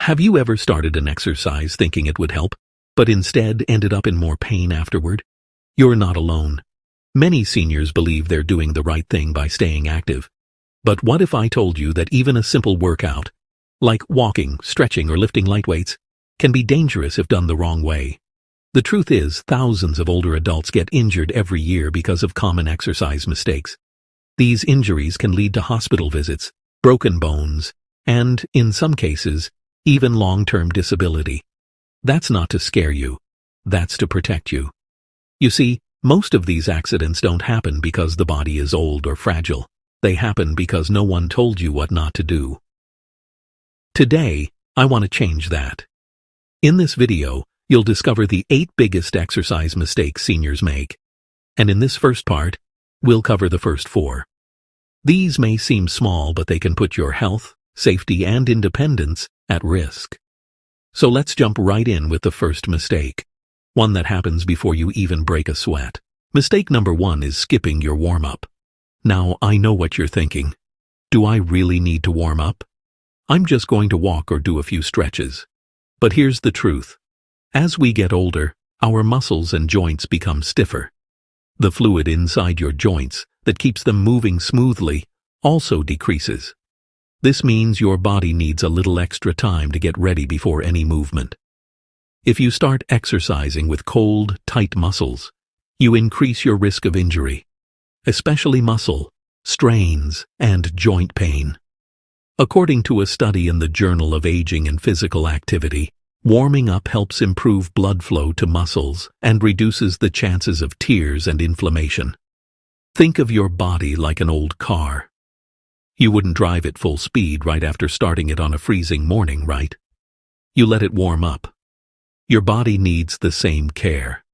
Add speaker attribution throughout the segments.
Speaker 1: Have you ever started an exercise thinking it would help, but instead ended up in more pain afterward? You're not alone. Many seniors believe they're doing the right thing by staying active. But what if I told you that even a simple workout, like walking, stretching, or lifting light weights, can be dangerous if done the wrong way? The truth is, thousands of older adults get injured every year because of common exercise mistakes. These injuries can lead to hospital visits, broken bones, and, in some cases, even long-term disability. That's not to scare you. That's to protect you. You see, most of these accidents don't happen because the body is old or fragile. They happen because no one told you what not to do. Today, I want to change that. In this video, you'll discover the 8 biggest exercise mistakes seniors make. And in this first part, we'll cover the first 4. These may seem small, but they can put your health, safety, and independence at risk. So let's jump right in with the first mistake, one that happens before you even break a sweat. Mistake number 1 is skipping your warm-up. Now, I know what you're thinking. Do I really need to warm up? I'm just going to walk or do a few stretches. But here's the truth. As we get older, our muscles and joints become stiffer. The fluid inside your joints that keeps them moving smoothly also decreases. This means your body needs a little extra time to get ready before any movement. If you start exercising with cold, tight muscles, you increase your risk of injury, especially muscle, strains, and joint pain. According to a study in the Journal of Aging and Physical Activity, warming up helps improve blood flow to muscles and reduces the chances of tears and inflammation. Think of your body like an old car. You wouldn't drive it full speed right after starting it on a freezing morning, right? You let it warm up. Your body needs the same care.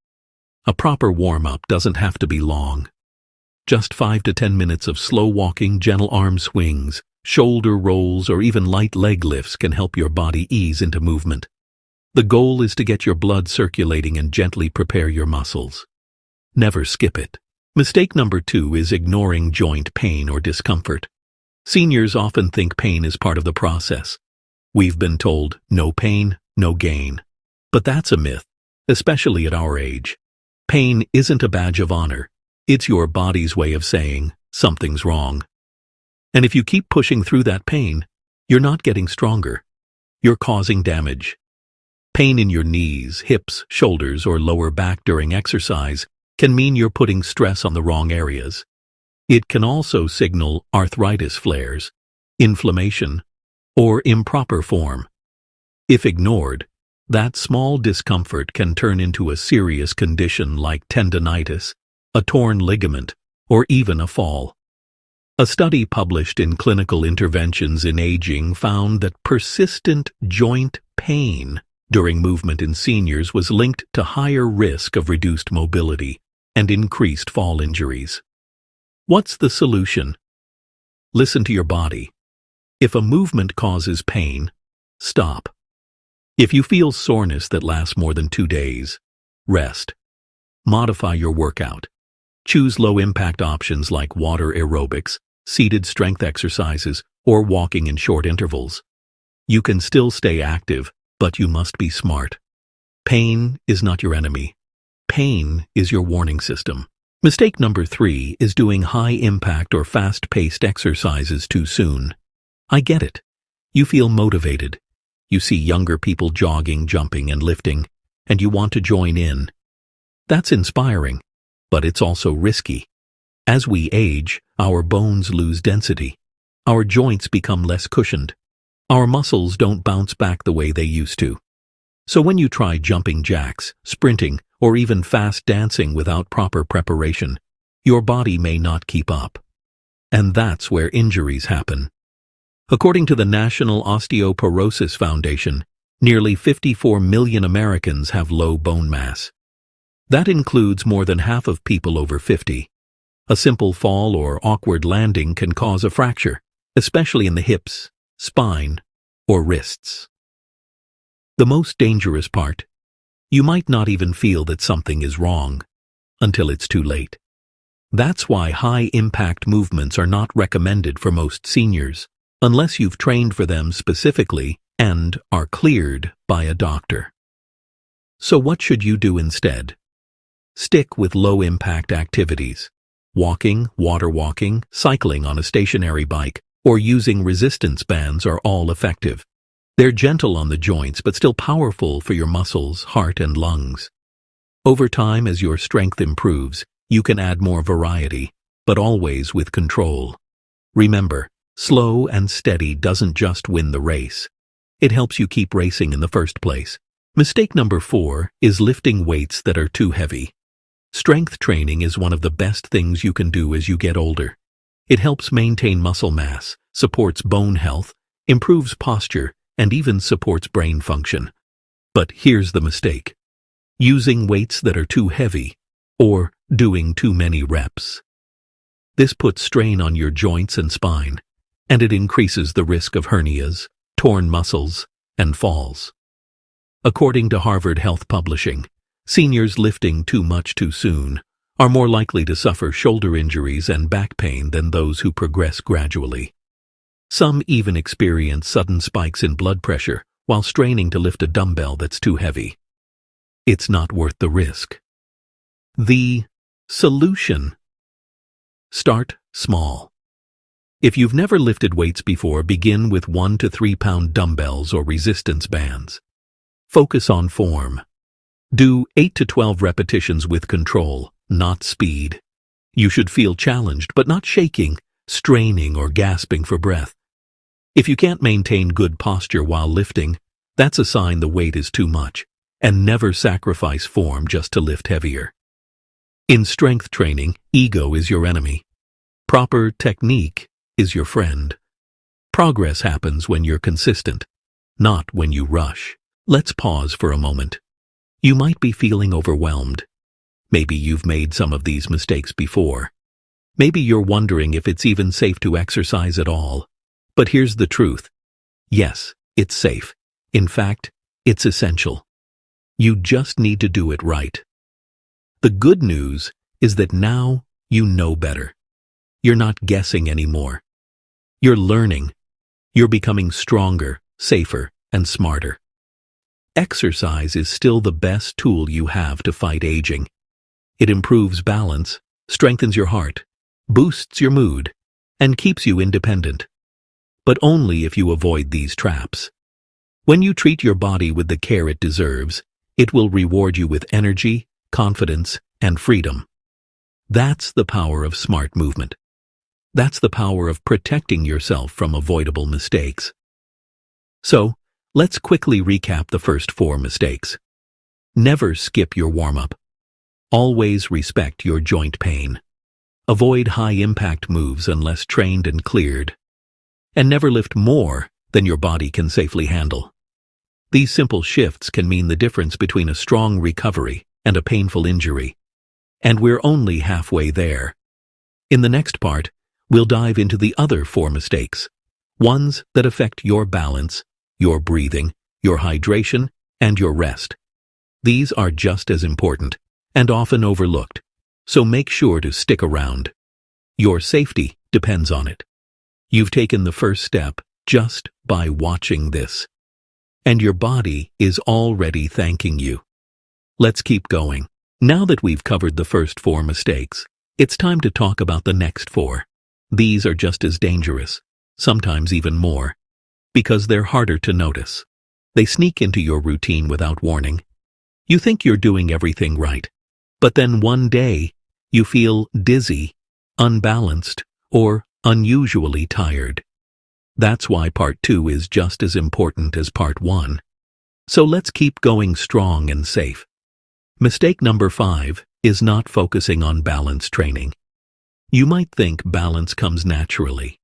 Speaker 1: A proper warm-up doesn't have to be long. Just 5 to 10 minutes of slow walking, gentle arm swings, shoulder rolls, or even light leg lifts can help your body ease into movement. The goal is to get your blood circulating and gently prepare your muscles. Never skip it. Mistake number 2 is ignoring joint pain or discomfort. Seniors often think pain is part of the process. We've been told, no pain, no gain. But that's a myth, especially at our age. Pain isn't a badge of honor. It's your body's way of saying, something's wrong. And if you keep pushing through that pain, you're not getting stronger. You're causing damage. Pain in your knees, hips, shoulders, or lower back during exercise can mean you're putting stress on the wrong areas. It can also signal arthritis flares, inflammation, or improper form. If ignored, that small discomfort can turn into a serious condition like tendinitis, a torn ligament, or even a fall. A study published in Clinical Interventions in Aging found that persistent joint pain during movement in seniors was linked to higher risk of reduced mobility and increased fall injuries. What's the solution? Listen to your body. If a movement causes pain, stop. If you feel soreness that lasts more than 2 days, rest. Modify your workout. Choose low-impact options like water aerobics, seated strength exercises, or walking in short intervals. You can still stay active, but you must be smart. Pain is not your enemy. Pain is your warning system. Mistake number 3 is doing high-impact or fast-paced exercises too soon. I get it. You feel motivated. You see younger people jogging, jumping, and lifting, and you want to join in. That's inspiring, but it's also risky. As we age, our bones lose density. Our joints become less cushioned. Our muscles don't bounce back the way they used to. So when you try jumping jacks, sprinting, or even fast dancing without proper preparation, your body may not keep up. And that's where injuries happen. According to the National Osteoporosis Foundation, nearly 54 million Americans have low bone mass. That includes more than half of people over 50. A simple fall or awkward landing can cause a fracture, especially in the hips, spine, or wrists. The most dangerous part: you might not even feel that something is wrong until it's too late. That's why high-impact movements are not recommended for most seniors, unless you've trained for them specifically and are cleared by a doctor. So what should you do instead? Stick with low-impact activities. Walking, water walking, cycling on a stationary bike, or using resistance bands are all effective. They're gentle on the joints but still powerful for your muscles, heart, and lungs. Over time, as your strength improves, you can add more variety, but always with control. Remember, slow and steady doesn't just win the race. It helps you keep racing in the first place. Mistake number 4 is lifting weights that are too heavy. Strength training is one of the best things you can do as you get older. It helps maintain muscle mass, supports bone health, improves posture, and even supports brain function. But here's the mistake: using weights that are too heavy, or doing too many reps. This puts strain on your joints and spine, and it increases the risk of hernias, torn muscles, and falls. According to Harvard Health Publishing, seniors lifting too much too soon are more likely to suffer shoulder injuries and back pain than those who progress gradually. Some even experience sudden spikes in blood pressure while straining to lift a dumbbell that's too heavy. It's not worth the risk. The solution: start small. If you've never lifted weights before, begin with 1 to 3 pound dumbbells or resistance bands. Focus on form. Do 8 to 12 repetitions with control, not speed. You should feel challenged, but not shaking, straining, or gasping for breath. If you can't maintain good posture while lifting, that's a sign the weight is too much, and never sacrifice form just to lift heavier. In strength training, ego is your enemy. Proper technique is your friend. Progress happens when you're consistent, not when you rush. Let's pause for a moment. You might be feeling overwhelmed. Maybe you've made some of these mistakes before. Maybe you're wondering if it's even safe to exercise at all. But here's the truth. Yes, it's safe. In fact, it's essential. You just need to do it right. The good news is that now you know better. You're not guessing anymore. You're learning. You're becoming stronger, safer, and smarter. Exercise is still the best tool you have to fight aging. It improves balance, strengthens your heart, boosts your mood, and keeps you independent. But only if you avoid these traps. When you treat your body with the care it deserves, it will reward you with energy, confidence, and freedom. That's the power of smart movement. That's the power of protecting yourself from avoidable mistakes. So, let's quickly recap the first 4 mistakes. Never skip your warm-up. Always respect your joint pain. Avoid high-impact moves unless trained and cleared. And never lift more than your body can safely handle. These simple shifts can mean the difference between a strong recovery and a painful injury. And we're only halfway there. In the next part, we'll dive into the other 4 mistakes, ones that affect your balance, your breathing, your hydration, and your rest. These are just as important and often overlooked, so make sure to stick around. Your safety depends on it. You've taken the first step just by watching this. And your body is already thanking you. Let's keep going. Now that we've covered the first 4 mistakes, it's time to talk about the next 4. These are just as dangerous, sometimes even more, because they're harder to notice. They sneak into your routine without warning. You think you're doing everything right, but then one day you feel dizzy, unbalanced, or unusually tired. That's why part 2 is just as important as part 1. So let's keep going strong and safe. Mistake number 5 is not focusing on balance training. You might think balance comes naturally.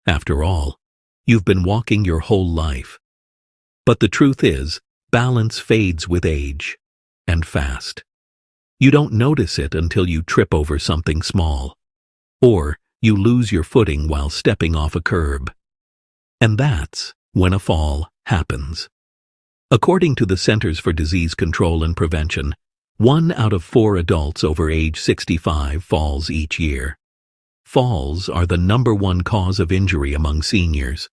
Speaker 1: After all, you've been walking your whole life. But the truth is, balance fades with age, and fast. You don't notice it until you trip over something small, or you lose your footing while stepping off a curb. And that's when a fall happens. According to the Centers for Disease Control and Prevention, 1 out of 4 adults over age 65 falls each year. Falls are the #1 cause of injury among seniors.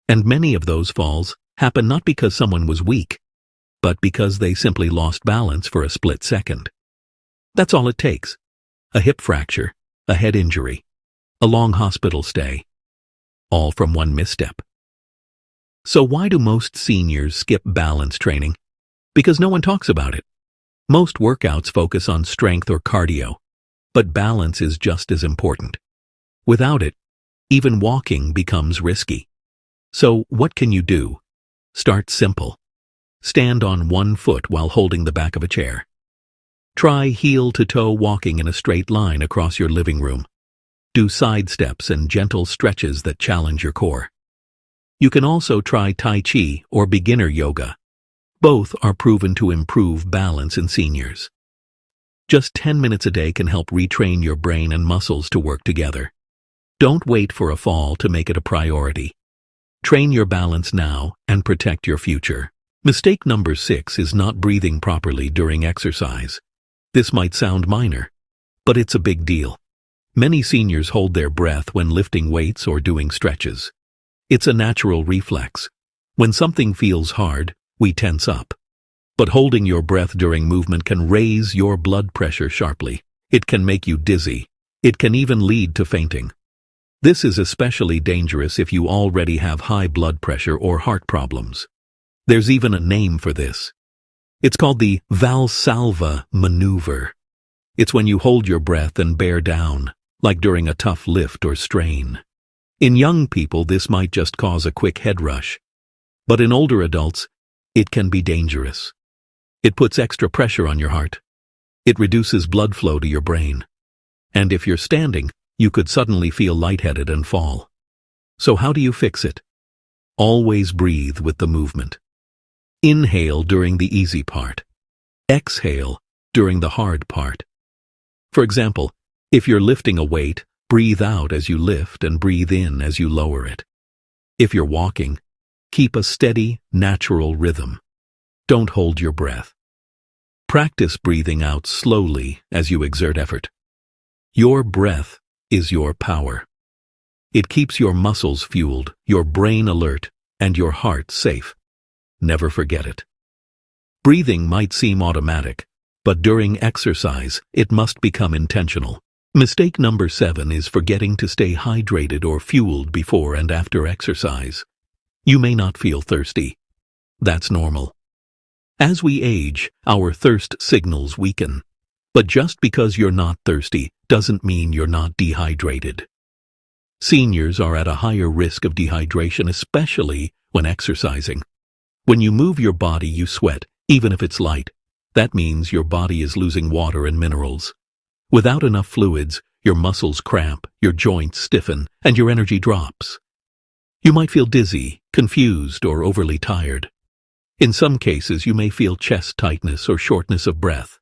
Speaker 1: And many of those falls happen not because someone was weak, but because they simply lost balance for a split second. That's all it takes. A hip fracture, a head injury, a long hospital stay, all from one misstep. So why do most seniors skip balance training? Because no one talks about it. Most workouts focus on strength or cardio, but balance is just as important. Without it, even walking becomes risky. So what can you do? Start simple. Stand on one foot while holding the back of a chair. Try heel-to-toe walking in a straight line across your living room. Do side steps and gentle stretches that challenge your core. You can also try Tai Chi or beginner yoga. Both are proven to improve balance in seniors. Just 10 minutes a day can help retrain your brain and muscles to work together. Don't wait for a fall to make it a priority. Train your balance now and protect your future. Mistake number 6 is not breathing properly during exercise. This might sound minor, but it's a big deal. Many seniors hold their breath when lifting weights or doing stretches. It's a natural reflex. When something feels hard, we tense up. But holding your breath during movement can raise your blood pressure sharply. It can make you dizzy. It can even lead to fainting. This is especially dangerous if you already have high blood pressure or heart problems. There's even a name for this. It's called the Valsalva maneuver. It's when you hold your breath and bear down, like during a tough lift or strain. In young people, this might just cause a quick head rush. But in older adults, it can be dangerous. It puts extra pressure on your heart. It reduces blood flow to your brain. And if you're standing, you could suddenly feel lightheaded and fall. So how do you fix it? Always breathe with the movement. Inhale during the easy part. Exhale during the hard part. For example, if you're lifting a weight, breathe out as you lift and breathe in as you lower it. If you're walking, keep a steady, natural rhythm. Don't hold your breath. Practice breathing out slowly as you exert effort. Your breath is your power. It keeps your muscles fueled, your brain alert, and your heart safe. Never forget it. Breathing might seem automatic, but during exercise, it must become intentional. Mistake number 7 is forgetting to stay hydrated or fueled before and after exercise. You may not feel thirsty. That's normal. As we age, our thirst signals weaken. But just because you're not thirsty doesn't mean you're not dehydrated. Seniors are at a higher risk of dehydration, especially when exercising. When you move your body, you sweat, even if it's light. That means your body is losing water and minerals. Without enough fluids, your muscles cramp, your joints stiffen, and your energy drops. You might feel dizzy, confused, or overly tired. In some cases, you may feel chest tightness or shortness of breath.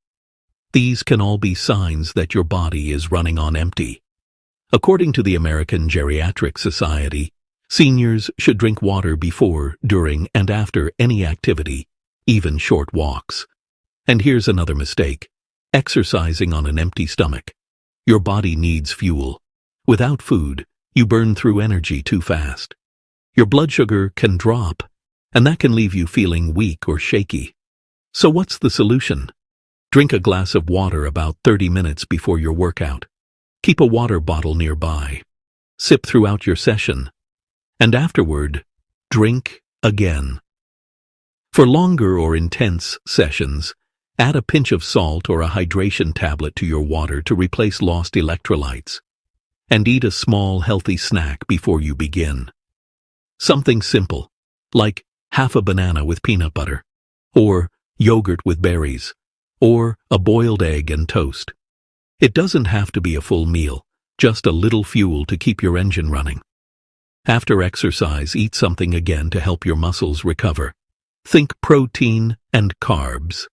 Speaker 1: These can all be signs that your body is running on empty. According to the American Geriatric Society, seniors should drink water before, during, and after any activity, even short walks. And here's another mistake: exercising on an empty stomach. Your body needs fuel. Without food, you burn through energy too fast. Your blood sugar can drop, and that can leave you feeling weak or shaky. So what's the solution? Drink a glass of water about 30 minutes before your workout. Keep a water bottle nearby. Sip throughout your session. And afterward, drink again. For longer or intense sessions, add a pinch of salt or a hydration tablet to your water to replace lost electrolytes. And eat a small, healthy snack before you begin. Something simple, like half a banana with peanut butter, or yogurt with berries, or a boiled egg and toast. It doesn't have to be a full meal, just a little fuel to keep your engine running. After exercise, eat something again to help your muscles recover. Think protein and carbs,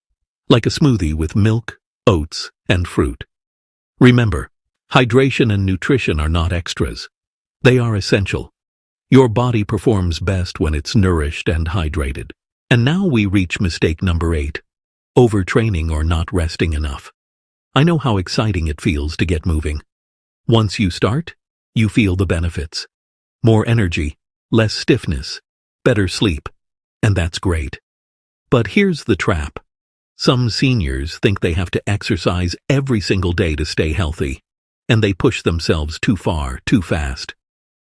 Speaker 1: like a smoothie with milk, oats, and fruit. Remember, hydration and nutrition are not extras. They are essential. Your body performs best when it's nourished and hydrated. And now we reach mistake number 8, overtraining or not resting enough. I know how exciting it feels to get moving. Once you start, you feel the benefits. More energy, less stiffness, better sleep, and that's great. But here's the trap. Some seniors think they have to exercise every single day to stay healthy, and they push themselves too far, too fast.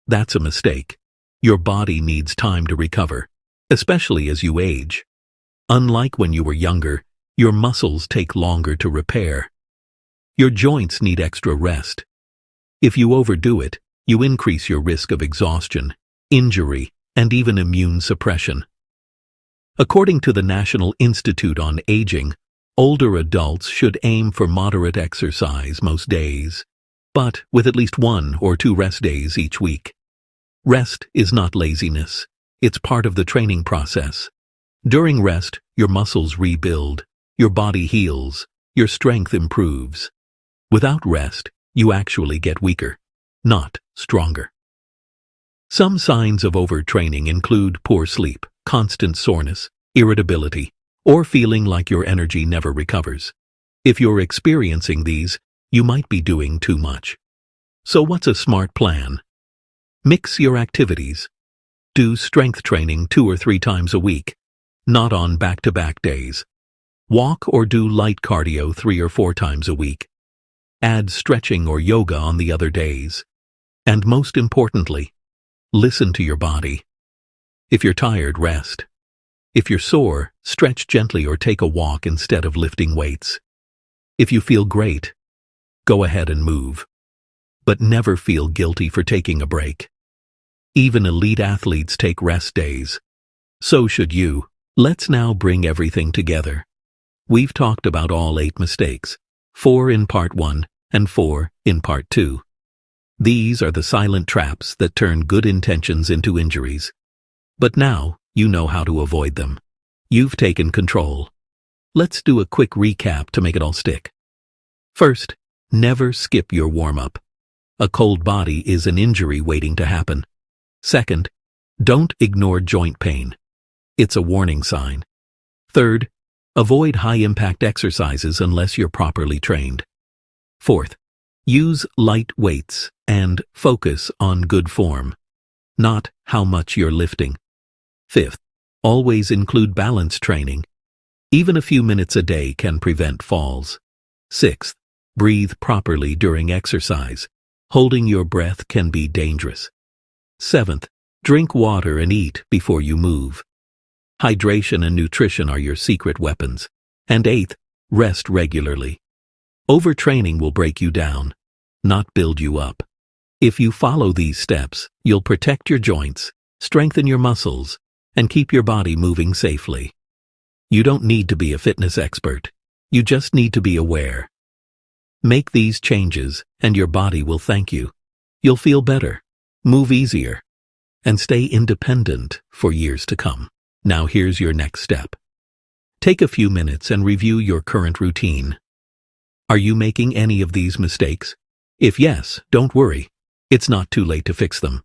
Speaker 1: That's a mistake. Your body needs time to recover, especially as you age. Unlike when you were younger, your muscles take longer to repair. Your joints need extra rest. If you overdo it, you increase your risk of exhaustion, injury, and even immune suppression. According to the National Institute on Aging, older adults should aim for moderate exercise most days, but with at least 1 or 2 rest days each week. Rest is not laziness. It's part of the training process. During rest, your muscles rebuild, your body heals, your strength improves. Without rest, you actually get weaker, not stronger. Some signs of overtraining include poor sleep, constant soreness, irritability, or feeling like your energy never recovers. If you're experiencing these, you might be doing too much. So what's a smart plan? Mix your activities. Do strength training 2 or 3 times a week, not on back-to-back days. Walk or do light cardio 3 or 4 times a week. Add stretching or yoga on the other days. And most importantly, listen to your body. If you're tired, rest. If you're sore, stretch gently or take a walk instead of lifting weights. If you feel great, go ahead and move. But never feel guilty for taking a break. Even elite athletes take rest days. So should you. Let's now bring everything together. We've talked about all 8 mistakes, 4 in part 1 and 4 in part 2. These are the silent traps that turn good intentions into injuries. But now, you know how to avoid them. You've taken control. Let's do a quick recap to make it all stick. First, never skip your warm-up. A cold body is an injury waiting to happen. Second, don't ignore joint pain. It's a warning sign. Third, avoid high-impact exercises unless you're properly trained. Fourth, use light weights and focus on good form, not how much you're lifting. Fifth, always include balance training. Even a few minutes a day can prevent falls. Sixth, breathe properly during exercise. Holding your breath can be dangerous. Seventh, drink water and eat before you move. Hydration and nutrition are your secret weapons. And eighth, rest regularly. Overtraining will break you down, not build you up. If you follow these steps, you'll protect your joints, strengthen your muscles, and keep your body moving safely. You don't need to be a fitness expert. You just need to be aware. Make these changes, and your body will thank you. You'll feel better, move easier, and stay independent for years to come. Now here's your next step. Take a few minutes and review your current routine. Are you making any of these mistakes? If yes, don't worry. It's not too late to fix them.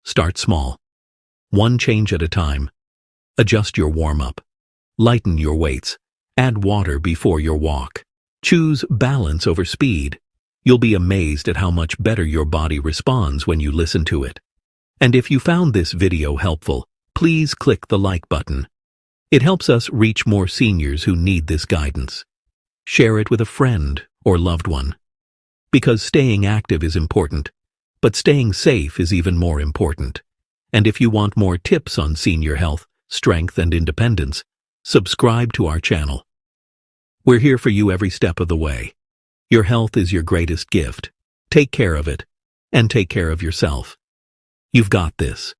Speaker 1: Start small. 1 change at a time. Adjust your warm-up. Lighten your weights. Add water before your walk. Choose balance over speed. You'll be amazed at how much better your body responds when you listen to it. And if you found this video helpful, please click the like button. It helps us reach more seniors who need this guidance. Share it with a friend or loved one. Because staying active is important, but staying safe is even more important. And if you want more tips on senior health, strength, and independence, subscribe to our channel. We're here for you every step of the way. Your health is your greatest gift. Take care of it, and take care of yourself. You've got this.